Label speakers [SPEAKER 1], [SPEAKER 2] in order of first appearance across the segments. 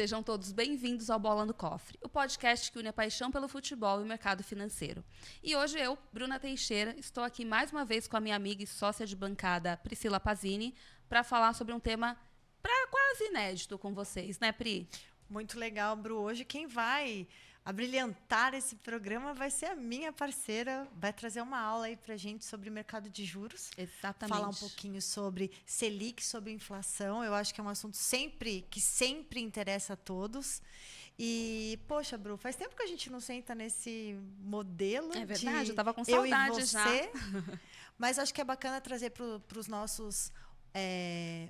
[SPEAKER 1] Sejam todos bem-vindos ao Bola no Cofre, o podcast que une a paixão pelo futebol e o mercado financeiro. E hoje eu, Bruna Teixeira, estou aqui mais uma vez com a minha amiga e sócia de bancada, Priscila Pazini, para falar sobre um tema quase inédito com vocês, né, Pri?
[SPEAKER 2] Muito legal, Bru. Hoje quem vai abrilhantar esse programa vai ser a minha parceira, vai trazer uma aula aí pra gente sobre mercado de juros.
[SPEAKER 1] Exatamente.
[SPEAKER 2] Falar um pouquinho sobre Selic, sobre inflação. Eu acho que é um assunto que sempre interessa a todos. E, poxa, Bru, faz tempo que a gente não senta nesse modelo.
[SPEAKER 1] É verdade, eu tava com
[SPEAKER 2] eu
[SPEAKER 1] saudade
[SPEAKER 2] e você,
[SPEAKER 1] já.
[SPEAKER 2] Mas acho que é bacana trazer para os nossos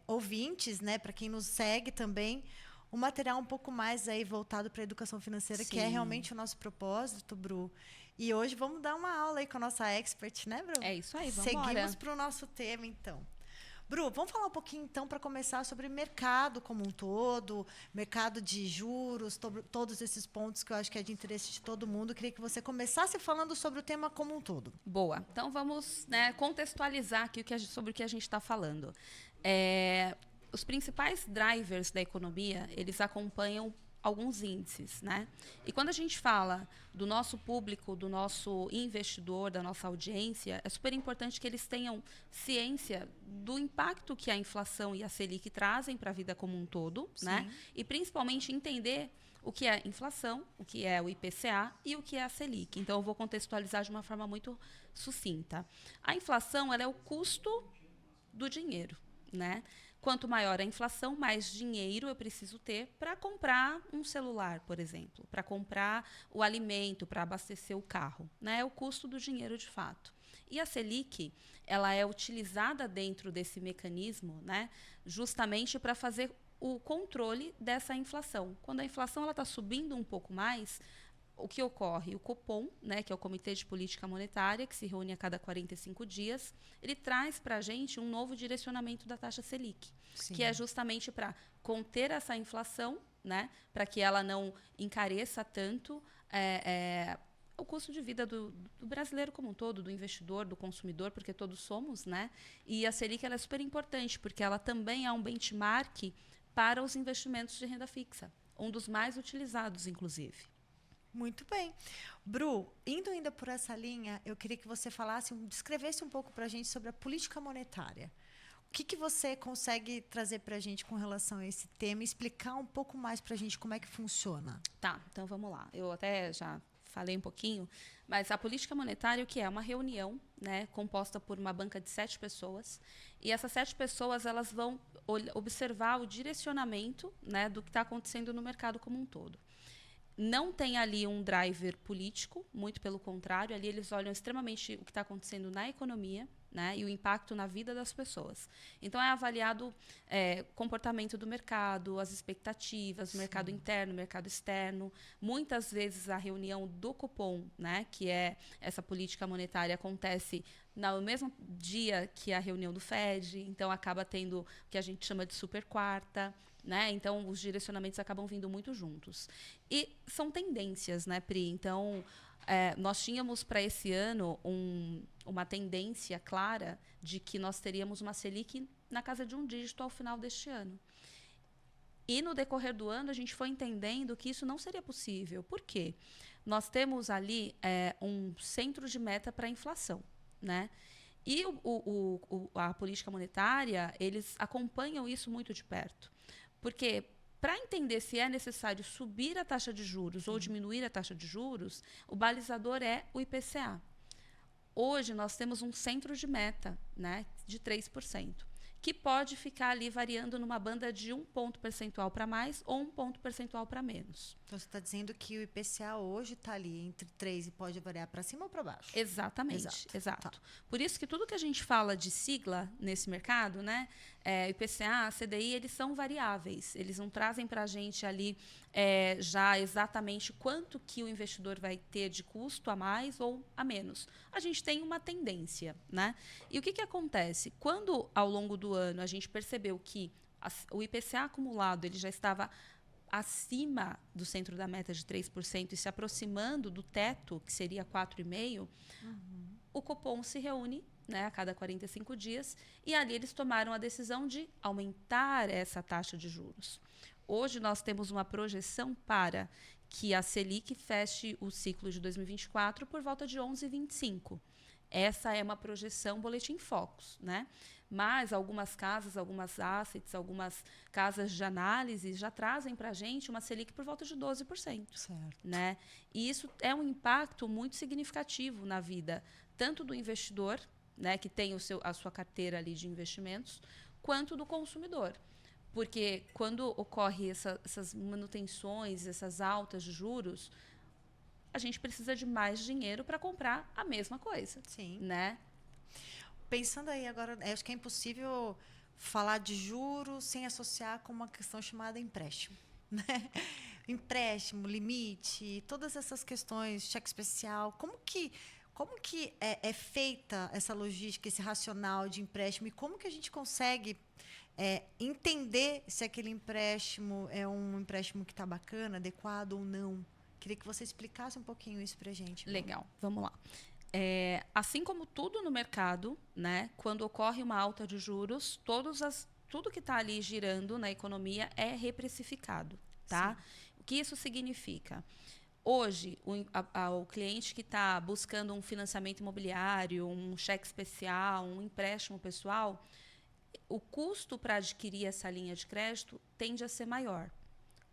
[SPEAKER 2] ouvintes, né, para quem nos segue também, um material um pouco mais aí voltado para a educação financeira,
[SPEAKER 1] Sim.
[SPEAKER 2] que é realmente o nosso propósito, Bru. E hoje vamos dar uma aula aí com a nossa expert, né, Bru?
[SPEAKER 1] É isso aí, vamos
[SPEAKER 2] Seguimos para o nosso tema, então. Bru, vamos falar um pouquinho, então, para começar, sobre mercado como um todo, mercado de juros, todos esses pontos que eu acho que é de interesse de todo mundo. Eu queria que você começasse falando sobre o tema como um todo.
[SPEAKER 1] Boa. Então, vamos, contextualizar aqui sobre o que a gente está falando. Os principais drivers da economia, eles acompanham alguns índices, né? E quando a gente fala do nosso público, do nosso investidor, da nossa audiência, é super importante que eles tenham ciência do impacto que a inflação e a Selic trazem para a vida como um todo, né? E principalmente entender o que é inflação, o que é o IPCA e o que é a Selic. Então, eu vou contextualizar de uma forma muito sucinta. A inflação, ela é o custo do dinheiro, né? Quanto maior a inflação, mais dinheiro eu preciso ter para comprar um celular, por exemplo, para comprar o alimento, para abastecer o carro, né? É o custo do dinheiro de fato. E a Selic, ela é utilizada dentro desse mecanismo, né? Justamente para fazer o controle dessa inflação. Quando a inflação está subindo um pouco mais, o que ocorre? O Copom, né, que é o Comitê de Política Monetária, que se reúne a cada 45 dias, ele traz para a gente um novo direcionamento da taxa Selic, que é justamente para conter essa inflação, né, para que ela não encareça tanto o custo de vida do brasileiro como um todo, do investidor, do consumidor, porque todos somos, né? E a Selic ela é super importante, porque ela também é um benchmark para os investimentos de renda fixa, um dos mais utilizados, inclusive.
[SPEAKER 2] Muito bem. Bru, indo ainda por essa linha, eu queria que você descrevesse um pouco para a gente sobre a política monetária. O que você consegue trazer para a gente com relação a esse tema e explicar um pouco mais para a gente como é que funciona?
[SPEAKER 1] Tá, então vamos lá. Eu até já falei um pouquinho, mas a política monetária, o que é? Uma reunião, né, composta por uma banca de 7 pessoas, e essas 7 pessoas elas vão observar o direcionamento, né, do que está acontecendo no mercado como um todo. Não tem ali um driver político, muito pelo contrário, ali eles olham extremamente o que está acontecendo na economia, né, e o impacto na vida das pessoas. Então, é avaliado comportamento do mercado, as expectativas, o mercado interno, o mercado externo. Muitas vezes, a reunião do Copom, né, que é essa política monetária, acontece no mesmo dia que a reunião do FED, então acaba tendo o que a gente chama de super quarta, né? Então, os direcionamentos acabam vindo muito juntos. E são tendências, né, Pri? Então, nós tínhamos para esse ano uma tendência clara de que nós teríamos uma Selic na casa de 1 dígito ao final deste ano. E no decorrer do ano, a gente foi entendendo que isso não seria possível. Por quê? Nós temos ali um centro de meta para a inflação, né? E a política monetária, eles acompanham isso muito de perto. Porque para entender se é necessário subir a taxa de juros ou diminuir a taxa de juros, o balizador é o IPCA. Hoje, nós temos um centro de meta, né, de 3%, que pode ficar ali variando numa banda de 1 ponto percentual para mais ou 1 ponto percentual para menos.
[SPEAKER 2] Então, você está dizendo que o IPCA hoje está ali entre 3 e pode variar para cima ou para baixo?
[SPEAKER 1] Exatamente, exato. Tá. Por isso que tudo que a gente fala de sigla nesse mercado, né, IPCA, CDI, eles são variáveis. Eles não trazem para a gente ali já exatamente quanto que o investidor vai ter de custo a mais ou a menos. A gente tem uma tendência, né? E o que acontece? Quando, ao longo do ano, a gente percebeu que o IPCA acumulado ele já estava acima do centro da meta de 3% e se aproximando do teto, que seria 4,5%, o Copom se reúne, né, a cada 45 dias, e ali eles tomaram a decisão de aumentar essa taxa de juros. Hoje nós temos uma projeção para que a Selic feche o ciclo de 2024 por volta de 11,25. Essa é uma projeção Boletim Focus, né? Mas algumas casas, algumas assets, algumas casas de análise já trazem para a gente uma Selic por volta de 12%.
[SPEAKER 2] Certo.
[SPEAKER 1] Né? E isso é um impacto muito significativo na vida, tanto do investidor, né, que tem a sua carteira ali de investimentos, quanto do consumidor. Porque quando ocorre essas manutenções, essas altas de juros, a gente precisa de mais dinheiro para comprar a mesma coisa.
[SPEAKER 2] Sim.
[SPEAKER 1] Né?
[SPEAKER 2] Pensando aí agora, acho que é impossível falar de juros sem associar com uma questão chamada empréstimo. Né? Empréstimo, limite, todas essas questões, cheque especial, como que é feita essa logística, esse racional de empréstimo e como que a gente consegue entender se aquele empréstimo é um empréstimo que está bacana, adequado ou não? Queria que você explicasse um pouquinho isso para a gente.
[SPEAKER 1] Legal, vamos lá. Assim como tudo no mercado, né, quando ocorre uma alta de juros, tudo que está ali girando na economia é reprecificado. Tá? O que isso significa? Hoje, o cliente que está buscando um financiamento imobiliário, um cheque especial, um empréstimo pessoal, o custo para adquirir essa linha de crédito tende a ser maior.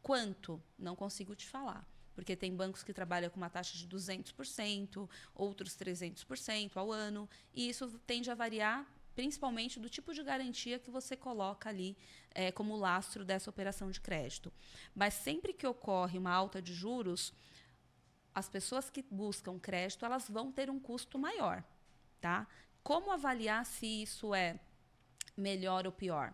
[SPEAKER 1] Quanto? Não consigo te falar. Porque tem bancos que trabalham com uma taxa de 200%, outros 300% ao ano, e isso tende a variar principalmente do tipo de garantia que você coloca ali como lastro dessa operação de crédito. Mas sempre que ocorre uma alta de juros, as pessoas que buscam crédito, elas vão ter um custo maior. Tá? Como avaliar se isso é melhor ou pior?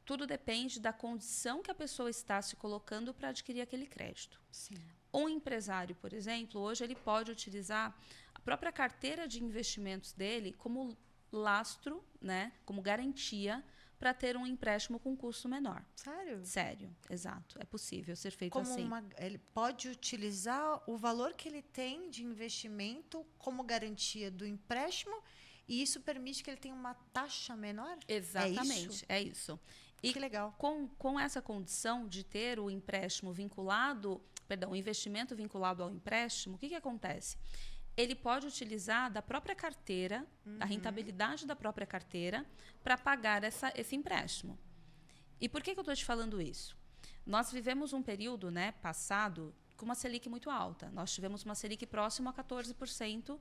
[SPEAKER 1] Tudo depende da condição que a pessoa está se colocando para adquirir aquele crédito.
[SPEAKER 2] Sim.
[SPEAKER 1] Um empresário, por exemplo, hoje ele pode utilizar a própria carteira de investimentos dele como lastro, né, como garantia para ter um empréstimo com custo menor.
[SPEAKER 2] Sério?
[SPEAKER 1] Sério, exato. É possível ser feito
[SPEAKER 2] como
[SPEAKER 1] assim.
[SPEAKER 2] Ele pode utilizar o valor que ele tem de investimento como garantia do empréstimo e isso permite que ele tenha uma taxa menor?
[SPEAKER 1] Exatamente, é isso. E
[SPEAKER 2] que legal.
[SPEAKER 1] Com essa condição de ter o empréstimo vinculado, o investimento vinculado ao empréstimo, o que acontece? Ele pode utilizar da própria carteira, a rentabilidade da própria carteira, para pagar esse empréstimo. E por que eu estou te falando isso? Nós vivemos um período, né, passado com uma Selic muito alta. Nós tivemos uma Selic próxima a 14%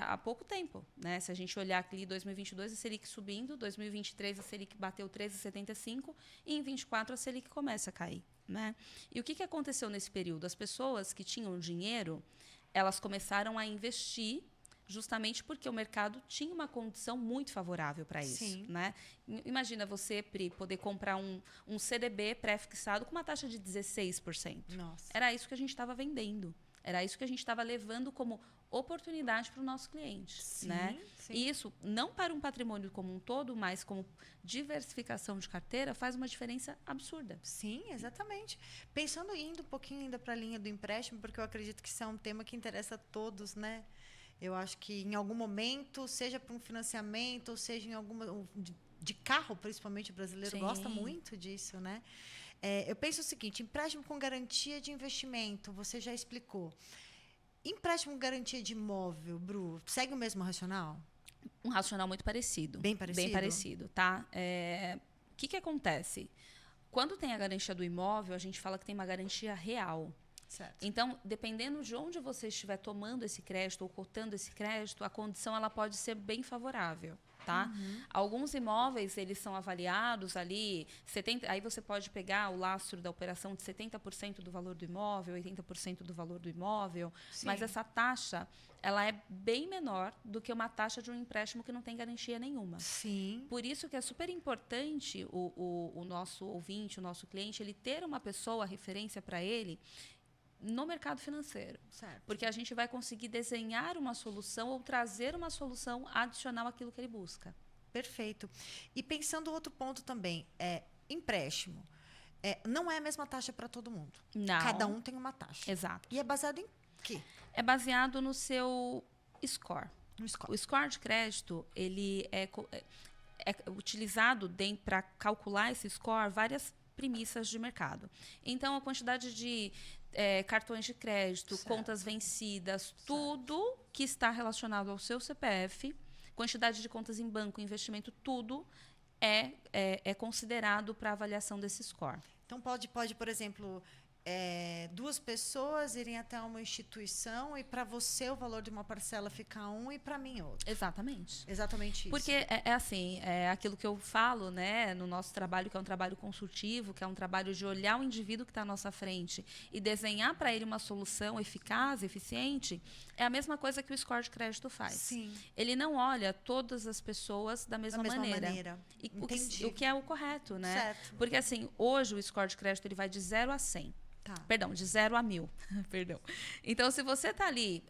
[SPEAKER 1] há pouco tempo. Né? Se a gente olhar aqui 2022, a Selic subindo, 2023 a Selic bateu 13,75% e em 2024 a Selic começa a cair. Né? E o que aconteceu nesse período? As pessoas que tinham dinheiro, elas começaram a investir justamente porque o mercado tinha uma condição muito favorável para isso.
[SPEAKER 2] Sim.
[SPEAKER 1] Né? Imagina você, Pri, poder comprar um CDB pré-fixado com uma taxa de 16%.
[SPEAKER 2] Nossa.
[SPEAKER 1] Era isso que a gente estava vendendo. Era isso que a gente estava levando como oportunidade para o nosso cliente.
[SPEAKER 2] Sim,
[SPEAKER 1] né?
[SPEAKER 2] sim.
[SPEAKER 1] E isso, não para um patrimônio como um todo, mas como diversificação de carteira, faz uma diferença absurda.
[SPEAKER 2] Sim, exatamente. Pensando indo um pouquinho ainda para a linha do empréstimo, porque eu acredito que isso é um tema que interessa a todos, né? Eu acho que em algum momento, seja para um financiamento, ou seja em alguma de carro, principalmente o brasileiro
[SPEAKER 1] Sim.
[SPEAKER 2] gosta muito disso, né? Eu penso o seguinte: empréstimo com garantia de investimento, você já explicou. Empréstimo com garantia de imóvel, Bru, segue o mesmo racional?
[SPEAKER 1] Um racional muito parecido.
[SPEAKER 2] Bem parecido?
[SPEAKER 1] Bem parecido, tá? O que acontece? Quando tem a garantia do imóvel, a gente fala que tem uma garantia real.
[SPEAKER 2] Certo.
[SPEAKER 1] Então, dependendo de onde você estiver tomando esse crédito ou cotando esse crédito, a condição ela pode ser bem favorável. Tá? Alguns imóveis eles são avaliados ali, aí você pode pegar o lastro da operação de 70% do valor do imóvel, 80% do valor do imóvel,
[SPEAKER 2] Sim.
[SPEAKER 1] mas essa taxa ela é bem menor do que uma taxa de um empréstimo que não tem garantia nenhuma.
[SPEAKER 2] Sim.
[SPEAKER 1] Por isso que é super importante o nosso ouvinte, o nosso cliente, ele ter uma pessoa, referência para ele, no mercado financeiro.
[SPEAKER 2] Certo.
[SPEAKER 1] Porque a gente vai conseguir desenhar uma solução ou trazer uma solução adicional àquilo que ele busca.
[SPEAKER 2] Perfeito. E pensando outro ponto também, empréstimo. Não é a mesma taxa para todo mundo.
[SPEAKER 1] Não.
[SPEAKER 2] Cada um tem uma taxa.
[SPEAKER 1] Exato.
[SPEAKER 2] E é baseado em quê?
[SPEAKER 1] É baseado no seu score.
[SPEAKER 2] No score.
[SPEAKER 1] O score de crédito, ele é utilizado para calcular esse score várias premissas de mercado. Então, a quantidade de cartões de crédito,
[SPEAKER 2] Certo.
[SPEAKER 1] contas vencidas, tudo que está relacionado ao seu CPF, quantidade de contas em banco, investimento, tudo é considerado para avaliação desse score.
[SPEAKER 2] Então, pode, por exemplo, duas pessoas irem até uma instituição e para você o valor de uma parcela ficar um e para mim outro.
[SPEAKER 1] Exatamente.
[SPEAKER 2] Exatamente isso.
[SPEAKER 1] Porque assim, é aquilo que eu falo, né, no nosso trabalho, que é um trabalho consultivo, que é um trabalho de olhar o indivíduo que está à nossa frente e desenhar para ele uma solução eficaz, eficiente, é a mesma coisa que o score de crédito faz.
[SPEAKER 2] Sim.
[SPEAKER 1] Ele não olha todas as pessoas da mesma maneira. E o que é o correto, né?
[SPEAKER 2] Certo.
[SPEAKER 1] Porque assim, hoje o score de crédito ele vai de 0 a 100.
[SPEAKER 2] Tá.
[SPEAKER 1] Perdão, de 0 a 1000. Perdão. Então, se você está ali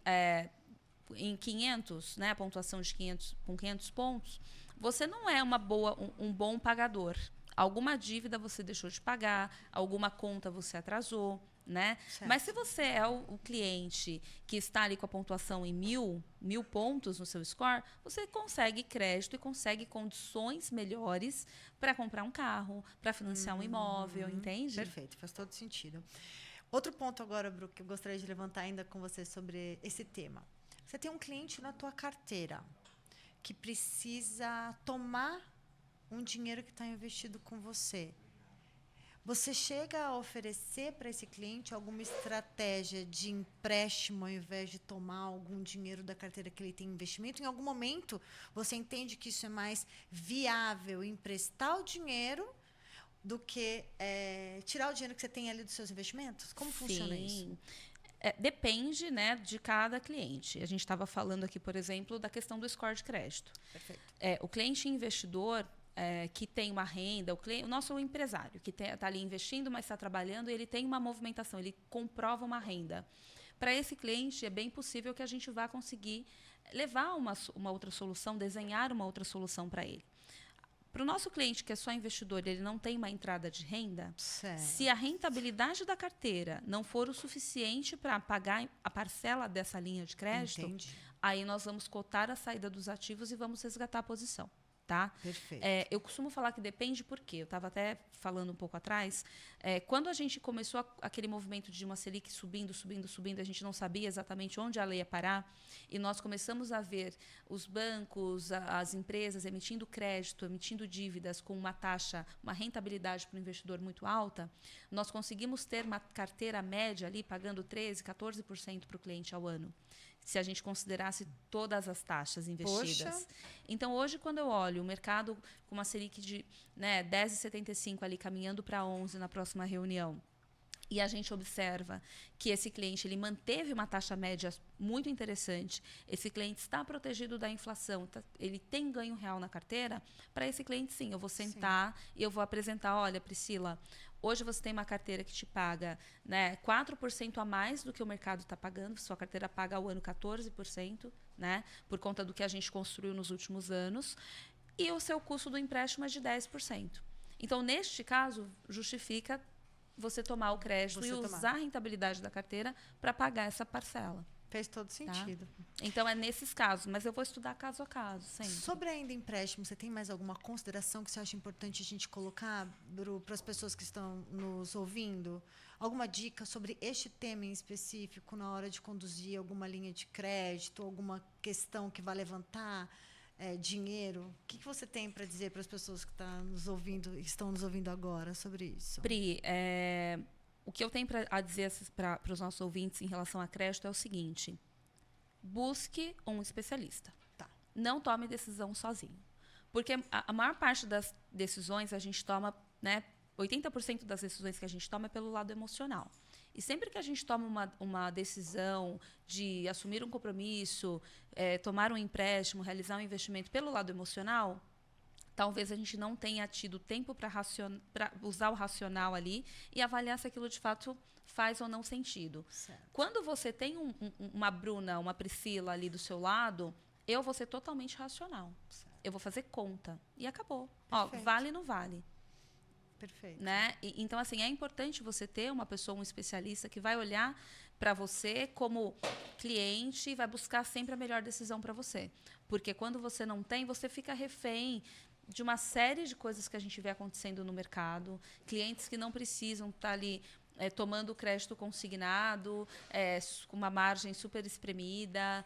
[SPEAKER 1] em 500, né, a pontuação de 500, com 500 pontos, você não é um bom pagador. Alguma dívida você deixou de pagar, alguma conta você atrasou, né?
[SPEAKER 2] Certo.
[SPEAKER 1] Mas se você é o cliente que está ali com a pontuação em 1000 pontos no seu score, você consegue crédito e consegue condições melhores para comprar um carro, para financiar um imóvel, entende?
[SPEAKER 2] Perfeito, faz todo sentido. Outro ponto agora, Bru, que eu gostaria de levantar ainda com você sobre esse tema. Você tem um cliente na tua carteira que precisa tomar um dinheiro que está investido com você. Você chega a oferecer para esse cliente alguma estratégia de empréstimo ao invés de tomar algum dinheiro da carteira que ele tem investimento? Em algum momento, você entende que isso é mais viável emprestar o dinheiro do que tirar o dinheiro que você tem ali dos seus investimentos? Como funciona isso?
[SPEAKER 1] Depende, né, de cada cliente. A gente estava falando aqui, por exemplo, da questão do score de crédito.
[SPEAKER 2] Perfeito.
[SPEAKER 1] O cliente investidor que tem uma renda, o nosso empresário, que está ali investindo, mas está trabalhando, e ele tem uma movimentação, ele comprova uma renda. Para esse cliente, é bem possível que a gente vá conseguir levar uma outra solução, desenhar uma outra solução para ele. Para o nosso cliente, que é só investidor, ele não tem uma entrada de renda,
[SPEAKER 2] certo.
[SPEAKER 1] Se a rentabilidade da carteira não for o suficiente para pagar a parcela dessa linha de crédito,
[SPEAKER 2] Entendi.
[SPEAKER 1] aí nós vamos cotar a saída dos ativos e vamos resgatar a posição. Tá?
[SPEAKER 2] Perfeito.
[SPEAKER 1] Eu costumo falar que depende porque, eu estava até falando um pouco atrás, quando a gente começou aquele movimento de uma Selic subindo, a gente não sabia exatamente onde ela ia parar, e nós começamos a ver os bancos, as empresas emitindo crédito, emitindo dívidas com uma taxa, uma rentabilidade para o investidor muito alta, nós conseguimos ter uma carteira média ali pagando 13%, 14% para o cliente ao ano, se a gente considerasse todas as taxas investidas.
[SPEAKER 2] Poxa.
[SPEAKER 1] Então, hoje, quando eu olho o mercado com uma Selic de 10,75 ali, caminhando para 11 na próxima reunião, e a gente observa que esse cliente ele manteve uma taxa média muito interessante, esse cliente está protegido da inflação, ele tem ganho real na carteira, para esse cliente, sim, eu vou sentar e eu vou apresentar, olha, Priscila, hoje você tem uma carteira que te paga 4% a mais do que o mercado está pagando, sua carteira paga ao ano 14%, né, por conta do que a gente construiu nos últimos anos, e o seu custo do empréstimo é de 10%. Então, neste caso, justifica você tomar o crédito e usar a rentabilidade da carteira para pagar essa parcela.
[SPEAKER 2] Fez todo sentido.
[SPEAKER 1] Tá? Então, é nesses casos, mas eu vou estudar caso a caso, sempre.
[SPEAKER 2] Sobre ainda empréstimo, você tem mais alguma consideração que você acha importante a gente colocar, Bru, para as pessoas que estão nos ouvindo? Alguma dica sobre este tema em específico na hora de conduzir alguma linha de crédito, alguma questão que vai levantar dinheiro? O que você tem para dizer para as pessoas que estão nos ouvindo agora sobre isso?
[SPEAKER 1] Pri, o que eu tenho a dizer para os nossos ouvintes em relação a crédito é o seguinte: busque um especialista.
[SPEAKER 2] Tá.
[SPEAKER 1] Não tome decisão sozinho. Porque a maior parte das decisões a gente toma, 80% das decisões que a gente toma é pelo lado emocional. E sempre que a gente toma uma decisão de assumir um compromisso, tomar um empréstimo, realizar um investimento pelo lado emocional, talvez a gente não tenha tido tempo para usar o racional ali e avaliar se aquilo de fato faz ou não sentido.
[SPEAKER 2] Certo.
[SPEAKER 1] Quando você tem uma Bruna, uma Priscila ali do seu lado, eu vou ser totalmente racional.
[SPEAKER 2] Certo.
[SPEAKER 1] Eu vou fazer conta. E acabou.
[SPEAKER 2] Perfeito.
[SPEAKER 1] Vale ou não vale?
[SPEAKER 2] Perfeito.
[SPEAKER 1] Né? Então, assim, é importante você ter uma pessoa, um especialista que vai olhar para você como cliente e vai buscar sempre a melhor decisão para você. Porque quando você não tem, você fica refém de uma série de coisas que a gente vê acontecendo no mercado, clientes que não precisam estar ali tomando crédito consignado, com uma margem super espremida,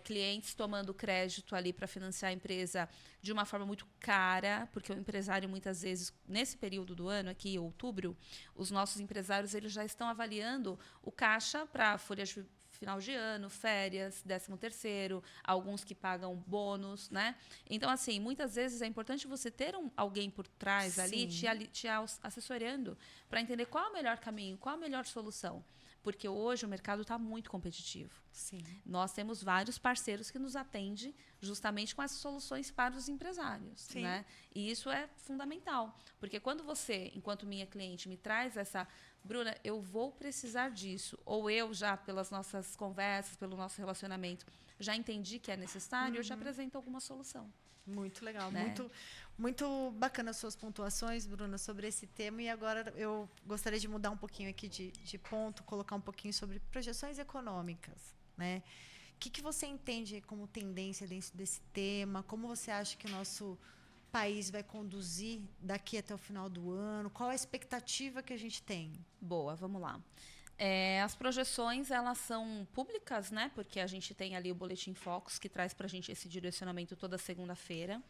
[SPEAKER 1] clientes tomando crédito ali para financiar a empresa de uma forma muito cara, porque o empresário, muitas vezes, nesse período do ano, aqui, outubro, os nossos empresários eles já estão avaliando o caixa para folhas de final de ano, férias, 13º, alguns que pagam bônus, né? Então, assim, muitas vezes é importante você ter alguém por trás ali te assessorando para entender qual é o melhor caminho, qual é a melhor solução. Porque hoje o mercado está muito competitivo.
[SPEAKER 2] Sim.
[SPEAKER 1] Nós temos vários parceiros que nos atendem justamente com essas soluções para os empresários. Né? E isso é fundamental. Porque quando você, enquanto minha cliente, me traz essa... Bruna, eu vou precisar disso. Ou eu já, pelas nossas conversas, pelo nosso relacionamento, já entendi que é necessário, eu já apresento alguma solução.
[SPEAKER 2] Muito legal,
[SPEAKER 1] né?
[SPEAKER 2] Muito bacana as suas pontuações, Bruna, sobre esse tema. E agora eu gostaria de mudar um pouquinho aqui de ponto, colocar um pouquinho sobre projeções econômicas. Né? O que você entende como tendência dentro desse tema? Como você acha que o nosso país vai conduzir daqui até o final do ano? Qual a expectativa que a gente tem?
[SPEAKER 1] Boa, vamos lá. As projeções, elas são públicas, né? Porque a gente tem ali o Boletim Focus, que traz para a gente esse direcionamento toda segunda-feira.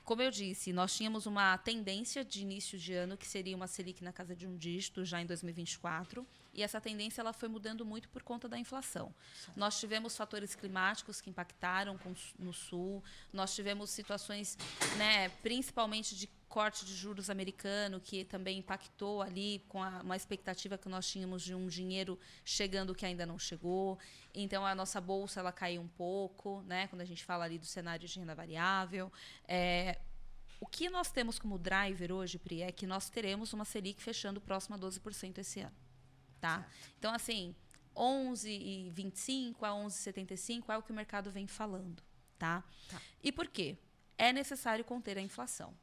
[SPEAKER 1] Como eu disse, nós tínhamos uma tendência de início de ano, que seria uma Selic na casa de 1 dígito, já em 2024. E essa tendência ela foi mudando muito por conta da inflação. Nós tivemos fatores climáticos que impactaram no Sul. Nós tivemos situações, né, principalmente de corte de juros americano, que também impactou ali com uma expectativa que nós tínhamos de um dinheiro chegando que ainda não chegou. Então, a nossa bolsa ela caiu um pouco, né, quando a gente fala ali do cenário de renda variável. O que nós temos como driver hoje, Pri, é que nós teremos uma Selic fechando próximo a 12% esse ano. Tá? Então, assim, 11,25 a 11,75 é o que o mercado vem falando. Tá? E por quê? É necessário conter a inflação.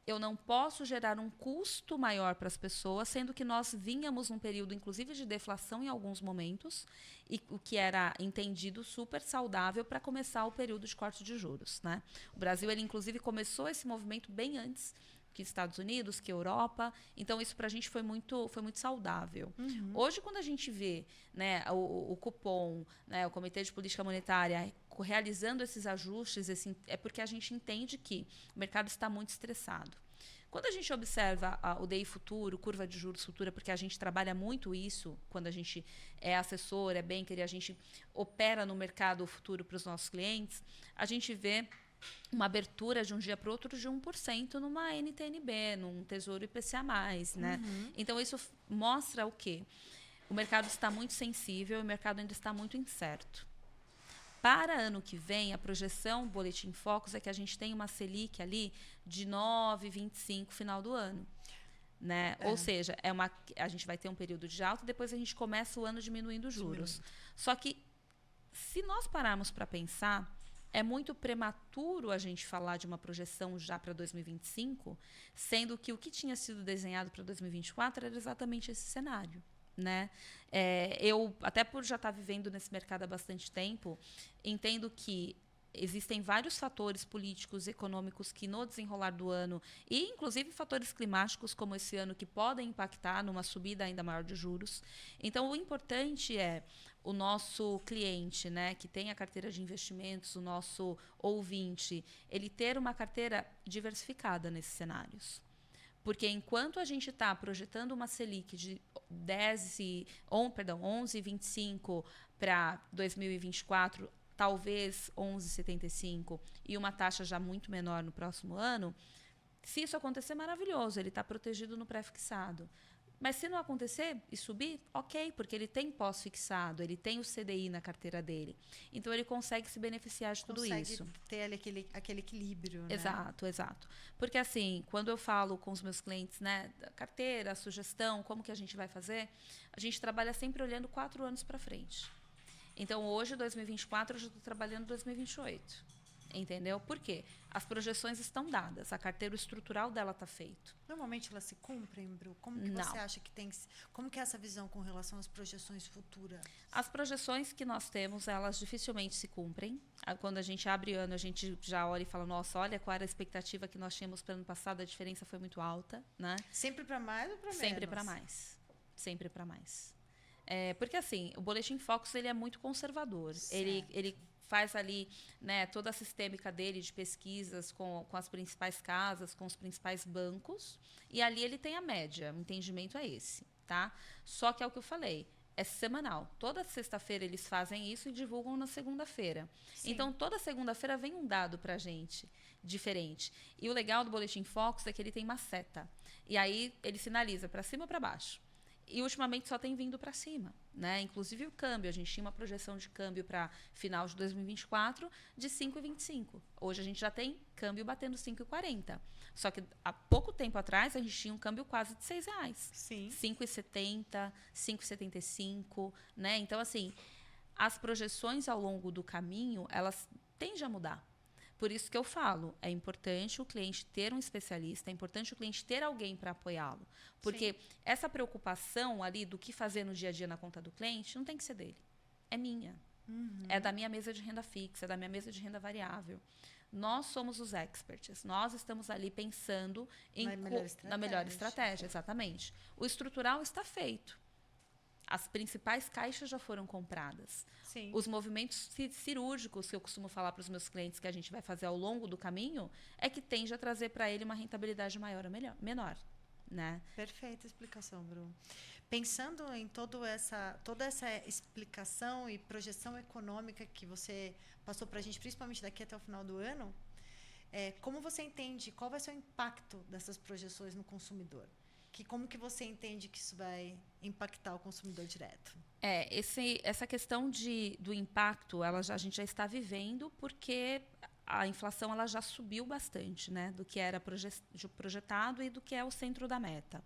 [SPEAKER 1] Eu não posso gerar um custo maior para as pessoas, sendo que nós vínhamos num período, inclusive, de deflação em alguns momentos, e o que era entendido super saudável para começar o período de corte de juros. Né? O Brasil, ele, inclusive, começou esse movimento bem antes que Estados Unidos, que Europa. Então, isso para a gente foi muito saudável. Hoje, quando a gente vê, né, o Copom, né, o Comitê de Política Monetária, realizando esses ajustes, é porque a gente entende que o mercado está muito estressado. Quando a gente observa o DI futuro, curva de juros futura, porque a gente trabalha muito isso, quando a gente é assessor, é banker e a gente opera no mercado futuro para os nossos clientes, a gente vê uma abertura de um dia para o outro de 1% numa NTNB, num Tesouro IPCA+. Né? Então, isso mostra o quê? O mercado está muito sensível, o mercado ainda está muito incerto. Para ano que vem, a projeção do Boletim Focus é que a gente tem uma Selic ali de 9,25 final do ano. Né? Ou seja, a gente vai ter um período de alta e depois a gente começa o ano diminuindo os juros. Só que, se nós pararmos para pensar, é muito prematuro a gente falar de uma projeção já para 2025, sendo que o que tinha sido desenhado para 2024 era exatamente esse cenário. Né? Eu, até por já estar vivendo nesse mercado há bastante tempo, entendo que existem vários fatores políticos e econômicos que no desenrolar do ano, e inclusive fatores climáticos como esse ano, que podem impactar numa subida ainda maior de juros. Então, o importante é o nosso cliente, né, que tem a carteira de investimentos, o nosso ouvinte, ele ter uma carteira diversificada nesses cenários. Porque enquanto a gente está projetando uma Selic de 11,25 para 2024, talvez 11,75 e uma taxa já muito menor no próximo ano, se isso acontecer, maravilhoso, ele está protegido no pré-fixado. Mas se não acontecer e subir, ok, porque ele tem pós-fixado, ele tem o CDI na carteira dele. Então, ele consegue se beneficiar de tudo isso.
[SPEAKER 2] Consegue ter aquele equilíbrio, né?
[SPEAKER 1] Exato, exato. Porque, assim, quando eu falo com os meus clientes, né, da carteira, sugestão, como que a gente vai fazer, a gente trabalha sempre olhando 4 anos para frente. Então, hoje, 2024, eu já estou trabalhando 2028. Entendeu? Por quê? As projeções estão dadas, a carteira estrutural dela está feito.
[SPEAKER 2] Normalmente elas se cumprem, Bru? Como que você acha que tem que... Como que é essa visão com relação às projeções futuras?
[SPEAKER 1] As projeções que nós temos, elas dificilmente se cumprem. Quando a gente abre ano, a gente já olha e fala, nossa, olha qual era a expectativa que nós tínhamos para o ano passado, a diferença foi muito alta, né?
[SPEAKER 2] Sempre para mais ou para menos?
[SPEAKER 1] Sempre para mais. Sempre para mais. Porque, assim, o Boletim Focus, ele é muito conservador. Ele faz ali, né, toda a sistêmica dele de pesquisas com as principais casas, com os principais bancos, e ali ele tem a média, o entendimento é esse, tá? Só que é o que eu falei, é semanal. Toda sexta-feira eles fazem isso e divulgam na segunda-feira. Então, toda segunda-feira vem um dado para a gente diferente. E o legal do Boletim Focus é que ele tem uma seta. E aí ele sinaliza para cima ou para baixo. E ultimamente só tem vindo para cima, né? Inclusive o câmbio, a gente tinha uma projeção de câmbio para final de 2024 de 5,25. Hoje a gente já tem câmbio batendo 5,40. Só que há pouco tempo atrás a gente tinha um câmbio quase de R$6.
[SPEAKER 2] Sim.
[SPEAKER 1] 5,70, 5,75, né? Então, assim, as projeções ao longo do caminho, elas tendem a mudar. Por isso que eu falo, é importante o cliente ter um especialista, é importante o cliente ter alguém para apoiá-lo. Porque essa preocupação ali do que fazer no dia a dia na conta do cliente não tem que ser dele. É minha. É da minha mesa de renda fixa, é da minha mesa de renda variável. Nós somos os experts. Nós estamos ali pensando na melhor estratégia, exatamente. O estrutural está feito. As principais caixas já foram compradas.
[SPEAKER 2] Sim.
[SPEAKER 1] Os movimentos cirúrgicos que eu costumo falar para os meus clientes que a gente vai fazer ao longo do caminho é que tende a trazer para ele uma rentabilidade maior ou menor. Né?
[SPEAKER 2] Perfeita explicação, Bru. Pensando em toda essa explicação e projeção econômica que você passou para a gente, principalmente daqui até o final do ano, como você entende, qual vai ser o impacto dessas projeções no consumidor? Como que você entende que isso vai impactar o consumidor direto?
[SPEAKER 1] Essa questão do impacto, a gente já está vivendo porque a inflação ela já subiu bastante, né, do que era projetado e do que é o centro da meta.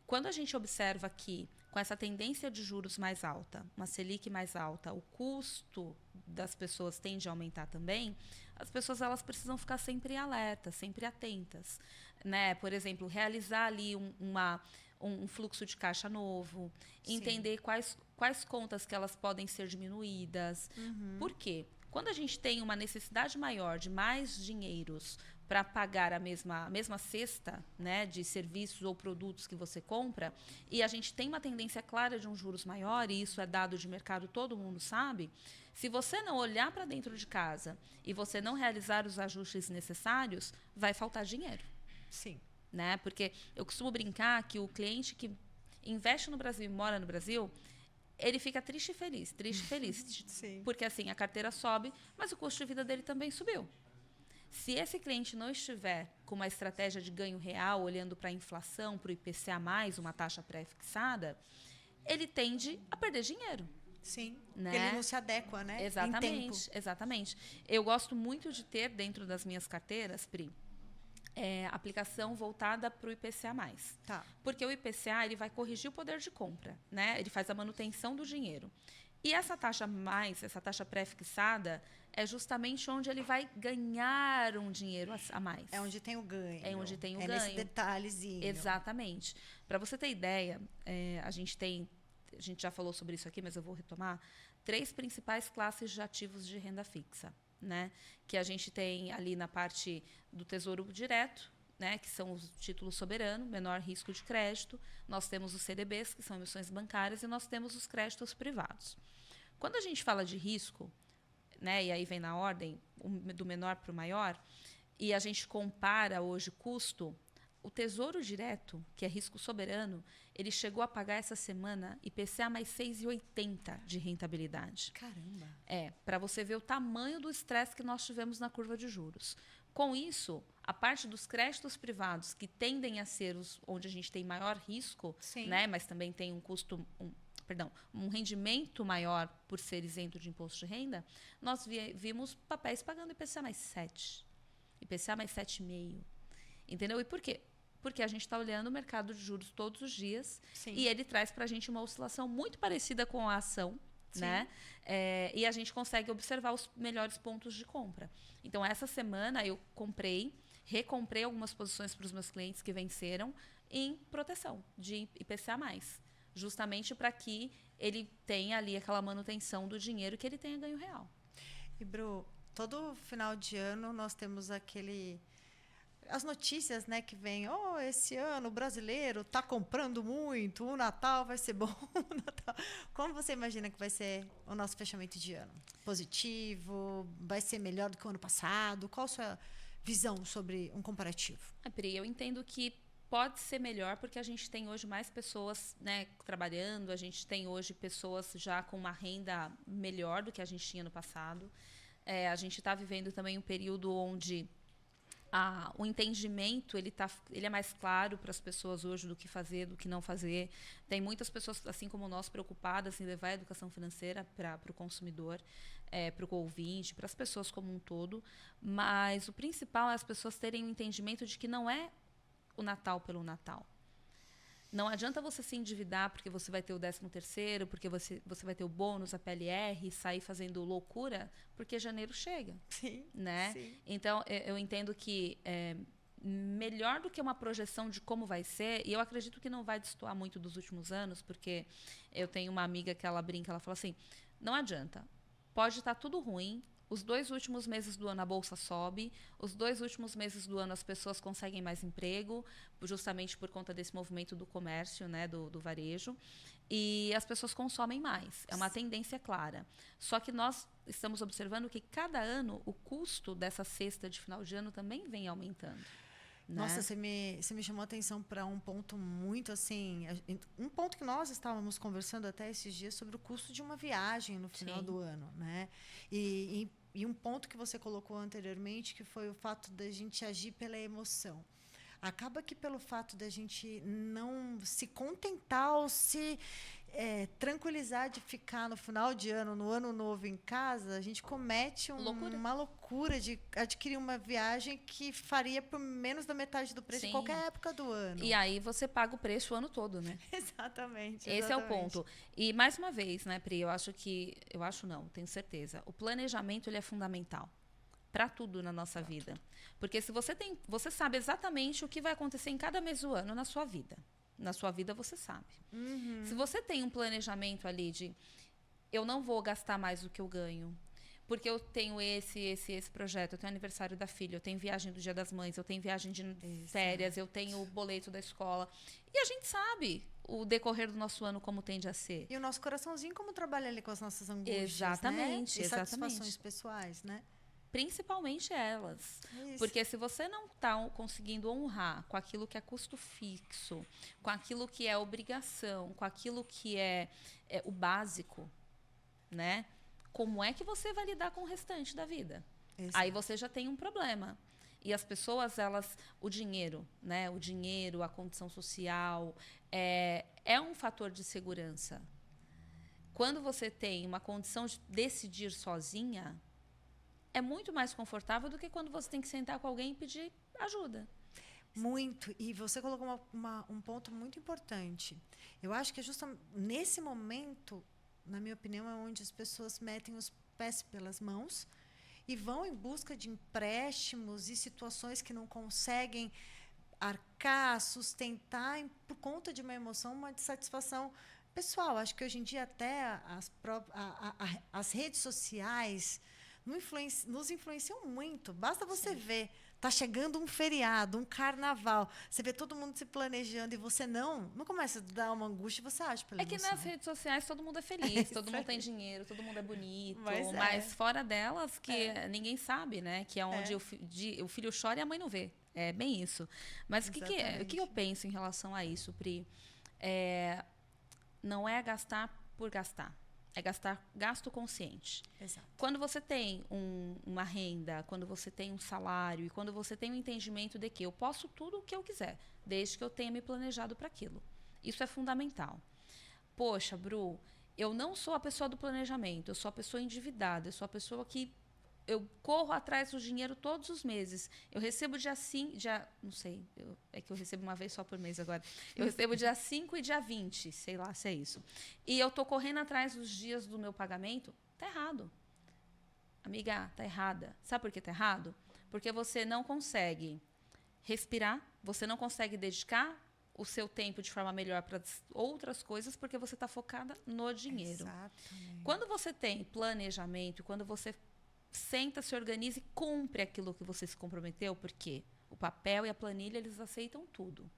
[SPEAKER 1] Quando a gente observa que, com essa tendência de juros mais alta, uma Selic mais alta, o custo das pessoas tende a aumentar também, as pessoas elas precisam ficar sempre alertas, sempre atentas. Né? Por exemplo, realizar ali um fluxo de caixa novo, entender quais contas que elas podem ser diminuídas. Por quê? Quando a gente tem uma necessidade maior de mais dinheiros para pagar a mesma cesta, né, de serviços ou produtos que você compra, e a gente tem uma tendência clara de um juros maior, e isso é dado de mercado, todo mundo sabe, se você não olhar para dentro de casa e você não realizar os ajustes necessários, vai faltar dinheiro.
[SPEAKER 2] Sim.
[SPEAKER 1] Né? Porque eu costumo brincar que o cliente que investe no Brasil e mora no Brasil, ele fica triste e feliz.
[SPEAKER 2] Sim.
[SPEAKER 1] Porque assim, a carteira sobe, mas o custo de vida dele também subiu. Se esse cliente não estiver com uma estratégia de ganho real, olhando para a inflação, para o IPCA+, uma taxa pré-fixada, ele tende a perder dinheiro.
[SPEAKER 2] Sim,
[SPEAKER 1] né?
[SPEAKER 2] Porque ele não se adequa, né?
[SPEAKER 1] Exatamente. Eu gosto muito de ter dentro das minhas carteiras, Pri, aplicação voltada para o IPCA+.
[SPEAKER 2] Tá.
[SPEAKER 1] Porque o IPCA ele vai corrigir o poder de compra, né? Ele faz a manutenção do dinheiro. E essa taxa pré-fixada, é justamente onde ele vai ganhar um dinheiro a mais.
[SPEAKER 2] É onde tem o ganho.
[SPEAKER 1] É onde tem o ganho.
[SPEAKER 2] Nesse detalhezinho.
[SPEAKER 1] Exatamente. Para você ter ideia, a gente já falou sobre isso aqui, mas eu vou retomar, 3 principais classes de ativos de renda fixa. Né? Que a gente tem ali na parte do Tesouro Direto, né? Que são os títulos soberanos, menor risco de crédito. Nós temos os CDBs, que são emissões bancárias, e nós temos os créditos privados. Quando a gente fala de risco, né? E aí vem na ordem do menor para o maior, e a gente compara hoje custo, o Tesouro Direto, que é risco soberano, ele chegou a pagar essa semana IPCA mais 6,80 de rentabilidade.
[SPEAKER 2] Caramba!
[SPEAKER 1] Para você ver o tamanho do estresse que nós tivemos na curva de juros. Com isso, a parte dos créditos privados, que tendem a ser onde a gente tem maior risco, né, mas também tem um rendimento maior por ser isento de imposto de renda, nós vimos papéis pagando IPCA mais 7, IPCA mais 7,5. Entendeu? E por quê? Porque a gente está olhando o mercado de juros todos os dias.
[SPEAKER 2] Sim.
[SPEAKER 1] E ele traz para a gente uma oscilação muito parecida com a ação, né? E a gente consegue observar os melhores pontos de compra. Então, essa semana eu recomprei algumas posições para os meus clientes que venceram em proteção de IPCA+, justamente para que ele tenha ali aquela manutenção do dinheiro, que ele tenha ganho real.
[SPEAKER 2] E, Bru, todo final de ano nós temos as notícias, né, que vem, esse ano o brasileiro está comprando muito, o Natal vai ser bom. Como você imagina que vai ser o nosso fechamento de ano? Positivo? Vai ser melhor do que o ano passado? Qual a sua visão sobre um comparativo?
[SPEAKER 1] Pri, eu entendo que pode ser melhor porque a gente tem hoje mais pessoas, né, trabalhando, a gente tem hoje pessoas já com uma renda melhor do que a gente tinha no passado. A gente está vivendo também um período onde o entendimento ele é mais claro para as pessoas hoje do que fazer, do que não fazer. Tem muitas pessoas, assim como nós, preocupadas em levar a educação financeira para o consumidor, para o ouvinte, para as pessoas como um todo. Mas o principal é as pessoas terem o entendimento de que não é o Natal pelo Natal. Não adianta você se endividar porque você vai ter o 13º, porque você vai ter o bônus, a PLR, sair fazendo loucura, porque janeiro chega.
[SPEAKER 2] Sim,
[SPEAKER 1] né?
[SPEAKER 2] sim.
[SPEAKER 1] Então, eu entendo que melhor do que uma projeção de como vai ser, e eu acredito que não vai destoar muito dos últimos anos, porque eu tenho uma amiga que ela brinca, ela fala assim, não adianta, pode estar tudo ruim, os 2 últimos meses do ano a bolsa sobe, os 2 últimos meses do ano as pessoas conseguem mais emprego, justamente por conta desse movimento do comércio, né, do varejo, e as pessoas consomem mais. É uma tendência clara. Só que nós estamos observando que cada ano o custo dessa cesta de final de ano também vem aumentando. Né?
[SPEAKER 2] Nossa, você me chamou a atenção para um ponto muito assim, um ponto que nós estávamos conversando até esses dias sobre o custo de uma viagem no final do ano, né? E um ponto que você colocou anteriormente, que foi o fato da gente agir pela emoção. Acaba que pelo fato da gente não se contentar ou se tranquilizar de ficar no final de ano, no ano novo em casa, a gente comete uma loucura de adquirir uma viagem que faria por menos da metade do preço em qualquer época do ano.
[SPEAKER 1] E aí você paga o preço o ano todo, né?
[SPEAKER 2] Exatamente.
[SPEAKER 1] Esse é o ponto. E mais uma vez, né, Pri, tenho certeza, o planejamento ele é fundamental para tudo na nossa vida. Porque se você sabe exatamente o que vai acontecer em cada mês do ano na sua vida. Na sua vida você sabe.
[SPEAKER 2] Uhum.
[SPEAKER 1] Se você tem um planejamento ali de eu não vou gastar mais do que eu ganho, porque eu tenho esse projeto, eu tenho aniversário da filha, eu tenho viagem do Dia das Mães, eu tenho viagem de férias, eu tenho o boleto da escola. E a gente sabe o decorrer do nosso ano como tende a ser.
[SPEAKER 2] E o nosso coraçãozinho como trabalha ali com as nossas angústias,
[SPEAKER 1] exatamente,
[SPEAKER 2] né? E
[SPEAKER 1] exatamente.
[SPEAKER 2] satisfações pessoais, né?
[SPEAKER 1] Principalmente elas.
[SPEAKER 2] Isso.
[SPEAKER 1] Porque se você não está conseguindo honrar com aquilo que é custo fixo, com aquilo que é obrigação, com aquilo que é o básico, né? Como é que você vai lidar com o restante da vida? Exato. Aí você já tem um problema. E as pessoas, o dinheiro, né? O dinheiro, a condição social, é um fator de segurança. Quando você tem uma condição de decidir sozinha, é muito mais confortável do que quando você tem que sentar com alguém e pedir ajuda.
[SPEAKER 2] Muito. E você colocou um ponto muito importante. Eu acho que é justamente nesse momento, na minha opinião, é onde as pessoas metem os pés pelas mãos e vão em busca de empréstimos e situações que não conseguem arcar, sustentar por conta de uma emoção, uma dissatisfação pessoal. Acho que hoje em dia até as redes sociais nos influenciam muito. Basta você ver, tá chegando um feriado, um carnaval, você vê todo mundo se planejando e você não começa a dar uma angústia, você acha pela emoção.
[SPEAKER 1] Que nas redes sociais todo mundo é feliz, todo mundo tem dinheiro, todo mundo é bonito, mas fora delas que ninguém sabe, né? Que é onde o filho chora e a mãe não vê. É bem isso. Mas o que eu penso em relação a isso, Pri? Não é gastar por gastar. É gasto consciente.
[SPEAKER 2] Exato.
[SPEAKER 1] Quando você tem uma renda, quando você tem um salário e quando você tem um entendimento de que eu posso tudo o que eu quiser, desde que eu tenha me planejado para aquilo. Isso é fundamental. Poxa, Bru, eu não sou a pessoa do planejamento, eu sou a pessoa endividada, eu sou a pessoa que eu corro atrás do dinheiro todos os meses. Eu recebo não sei, é que eu recebo uma vez só por mês agora. Eu recebo dia 5 e dia 20, sei lá se é isso. E eu estou correndo atrás dos dias do meu pagamento. Tá errado. Amiga, tá errada. Sabe por que tá errado? Porque você não consegue respirar, você não consegue dedicar o seu tempo de forma melhor para outras coisas, porque você está focada no dinheiro.
[SPEAKER 2] Exatamente.
[SPEAKER 1] Quando você tem planejamento, quando você senta, se organiza e cumpre aquilo que você se comprometeu, porque o papel e a planilha, eles aceitam tudo.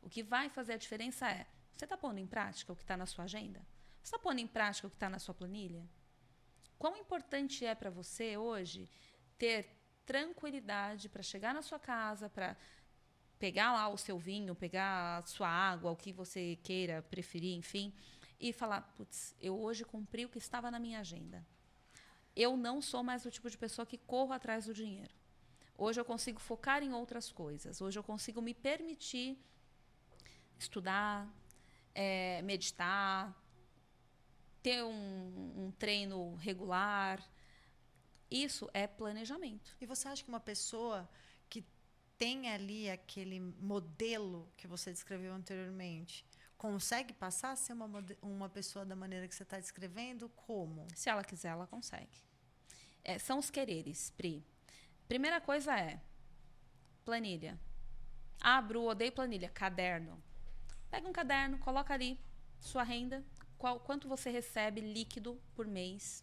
[SPEAKER 1] O que vai fazer a diferença é, você está pondo em prática o que está na sua agenda? Você está pondo em prática o que está na sua planilha? Quão importante é para você hoje ter tranquilidade para chegar na sua casa, para pegar lá o seu vinho, pegar a sua água, o que você queira, preferir, enfim, e falar, putz, eu hoje cumpri o que estava na minha agenda. Eu não sou mais o tipo de pessoa que corro atrás do dinheiro. Hoje eu consigo focar em outras coisas. Hoje eu consigo me permitir estudar, meditar, ter um treino regular. Isso é planejamento.
[SPEAKER 2] E você acha que uma pessoa que tem ali aquele modelo que você descreveu anteriormente, consegue passar a ser uma pessoa da maneira que você está descrevendo? Como?
[SPEAKER 1] Se ela quiser, ela consegue. São os quereres, Pri. Primeira coisa é planilha. Ah, Bru, odeio planilha. Caderno. Pega um caderno, coloca ali sua renda, quanto você recebe líquido por mês.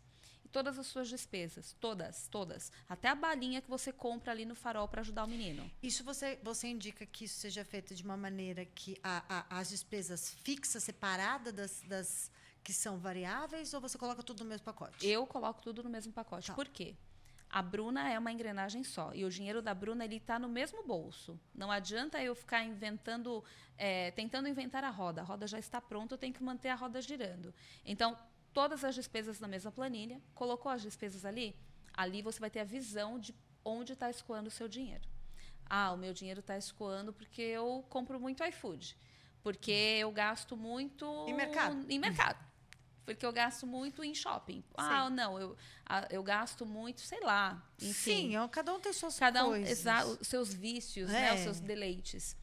[SPEAKER 1] Todas as suas despesas, todas. Até a balinha que você compra ali no Farol para ajudar o menino.
[SPEAKER 2] Isso você indica que isso seja feito de uma maneira que as despesas fixas, separadas das que são variáveis, ou você coloca tudo no mesmo pacote?
[SPEAKER 1] Eu coloco tudo no mesmo pacote. Tá. Por quê? A Bruna é uma engrenagem só. E o dinheiro da Bruna está no mesmo bolso. Não adianta eu ficar tentando inventar a roda. A roda já está pronta, eu tenho que manter a roda girando. Então, todas as despesas na mesma planilha, colocou as despesas ali você vai ter a visão de onde está escoando o seu dinheiro. Ah, o meu dinheiro está escoando porque eu compro muito iFood, porque eu gasto muito em mercado, porque eu gasto muito em shopping. Ah, não, eu gasto muito, sei lá, enfim.
[SPEAKER 2] Sim, cada um tem suas coisas.
[SPEAKER 1] Os seus vícios, né, os seus deleites.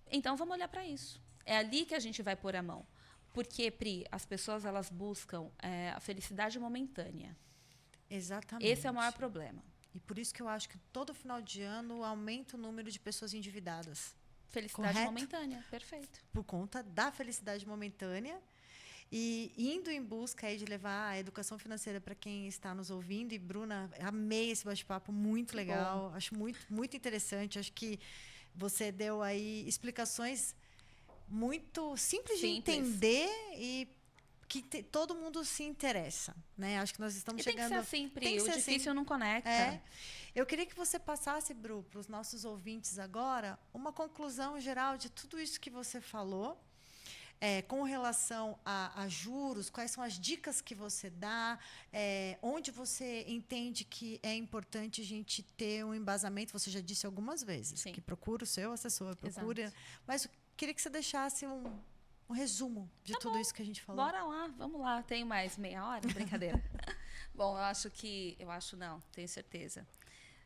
[SPEAKER 1] Então, vamos olhar para isso. É ali que a gente vai pôr a mão. Porque, Pri, as pessoas elas buscam a felicidade momentânea.
[SPEAKER 2] Exatamente.
[SPEAKER 1] Esse é o maior problema.
[SPEAKER 2] E por isso que eu acho que todo final de ano aumenta o número de pessoas endividadas.
[SPEAKER 1] Felicidade momentânea, perfeito.
[SPEAKER 2] Por conta da felicidade momentânea e indo em busca aí de levar a educação financeira para quem está nos ouvindo. E, Bruna, amei esse bate-papo, muito legal. Bom. Acho muito, muito interessante. Acho que você deu aí explicações muito simples de entender e que todo mundo se interessa, né? Acho que nós estamos chegando...
[SPEAKER 1] Tem que ser assim, Pri. O difícil não conecta.
[SPEAKER 2] Eu queria que você passasse, Bru, para os nossos ouvintes agora, uma conclusão geral de tudo isso que você falou, com relação a juros, quais são as dicas que você dá, onde você entende que é importante a gente ter um embasamento. Você já disse algumas vezes. Sim. Que procura o seu assessor, procura... Exato. Mas queria que você deixasse um resumo de tudo isso que a gente falou.
[SPEAKER 1] Bora lá, vamos lá. Tenho mais meia hora? Brincadeira. Bom, tenho certeza.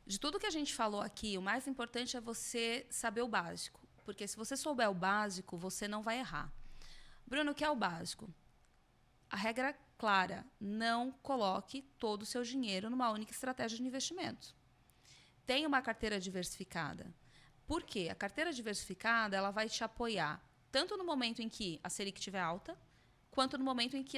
[SPEAKER 1] De tudo que a gente falou aqui, o mais importante é você saber o básico. Porque se você souber o básico, você não vai errar. Bruno, o que é o básico? A regra clara, não coloque todo o seu dinheiro numa única estratégia de investimento. Tenha uma carteira diversificada. Por quê? A carteira diversificada ela vai te apoiar tanto no momento em que a Selic estiver alta, quanto no momento em que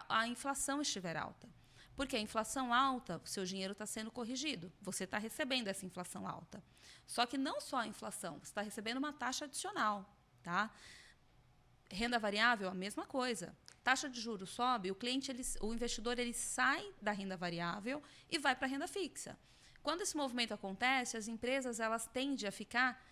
[SPEAKER 1] a inflação estiver alta. Porque a inflação alta, o seu dinheiro está sendo corrigido. Você está recebendo essa inflação alta. Só que não só a inflação, você está recebendo uma taxa adicional. Tá? Renda variável, a mesma coisa. Taxa de juros sobe, o investidor ele sai da renda variável e vai para a renda fixa. Quando esse movimento acontece, as empresas elas tendem a ficar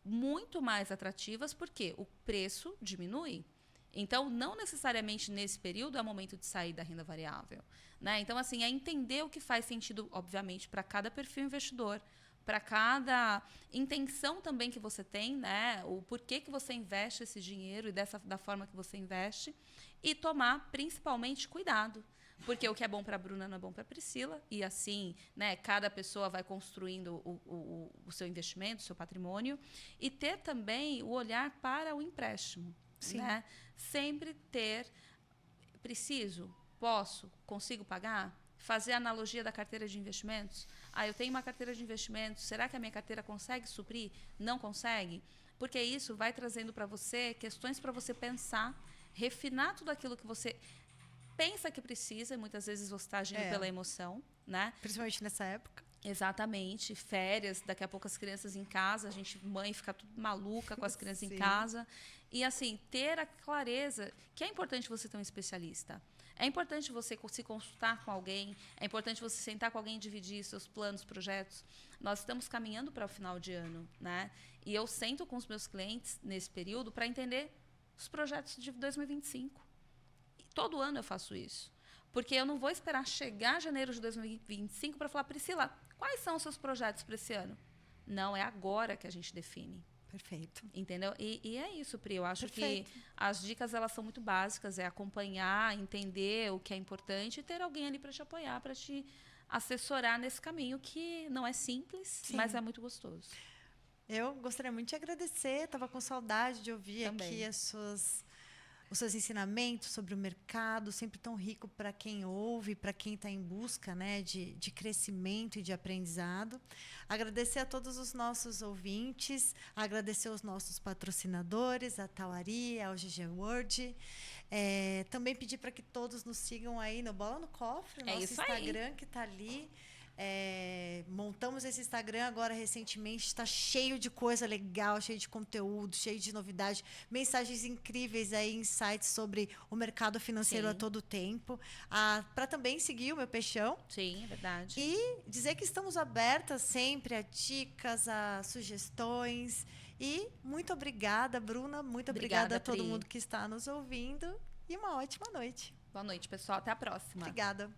[SPEAKER 1] muito mais atrativas porque o preço diminui. Então, não necessariamente nesse período é o momento de sair da renda variável. Né? Então, assim, é entender o que faz sentido, obviamente, para cada perfil investidor, para cada intenção também que você tem, né? O porquê que você investe esse dinheiro e da forma que você investe, e tomar, principalmente, cuidado. Porque o que é bom para a Bruna não é bom para a Priscila. E assim, né, cada pessoa vai construindo o seu investimento, o seu patrimônio. E ter também o olhar para o empréstimo.
[SPEAKER 2] Sim.
[SPEAKER 1] Né? Sempre ter... Preciso? Posso? Consigo pagar? Fazer a analogia da carteira de investimentos. Eu tenho uma carteira de investimentos. Será que a minha carteira consegue suprir? Não consegue? Porque isso vai trazendo para você questões para você pensar, refinar tudo aquilo que você pensa que precisa. Muitas vezes você está agindo pela emoção, né?
[SPEAKER 2] Principalmente nessa época.
[SPEAKER 1] Exatamente. Férias, daqui a pouco as crianças em casa, a gente, mãe, fica tudo maluca com as crianças em casa. E, assim, ter a clareza que é importante você ter um especialista. É importante você se consultar com alguém, é importante você sentar com alguém e dividir seus planos, projetos. Nós estamos caminhando para o final de ano, né? E eu sento com os meus clientes nesse período para entender os projetos de 2025. E todo ano eu faço isso. Porque eu não vou esperar chegar janeiro de 2025 para falar, Priscila, quais são os seus projetos para esse ano? Não, é agora que a gente define.
[SPEAKER 2] Perfeito.
[SPEAKER 1] Entendeu? E é isso, Pri. Eu acho
[SPEAKER 2] Perfeito.
[SPEAKER 1] que as dicas elas são muito básicas. É acompanhar, entender o que é importante e ter alguém ali para te apoiar, para te assessorar nesse caminho que não é simples, mas é muito gostoso.
[SPEAKER 2] Eu gostaria muito de agradecer. Estava com saudade de ouvir
[SPEAKER 1] Também.
[SPEAKER 2] aqui os seus ensinamentos sobre o mercado, sempre tão rico para quem ouve, para quem está em busca, né, de crescimento e de aprendizado. Agradecer a todos os nossos ouvintes, agradecer aos nossos patrocinadores, a Tauari, ao GG Word. Também pedir para que todos nos sigam aí no Bola no Cofre, nosso Instagram que está ali. Montamos esse Instagram agora recentemente, está cheio de coisa legal, cheio de conteúdo, cheio de novidade, mensagens incríveis aí, insights sobre o mercado financeiro a todo tempo, para também seguir o meu Peixão.
[SPEAKER 1] Sim, é verdade.
[SPEAKER 2] E dizer que estamos abertas sempre a dicas, a sugestões. E muito obrigada, Bruna, muito obrigada a todo mundo que está nos ouvindo e uma ótima noite.
[SPEAKER 1] Boa noite, pessoal, até a próxima.
[SPEAKER 2] Obrigada.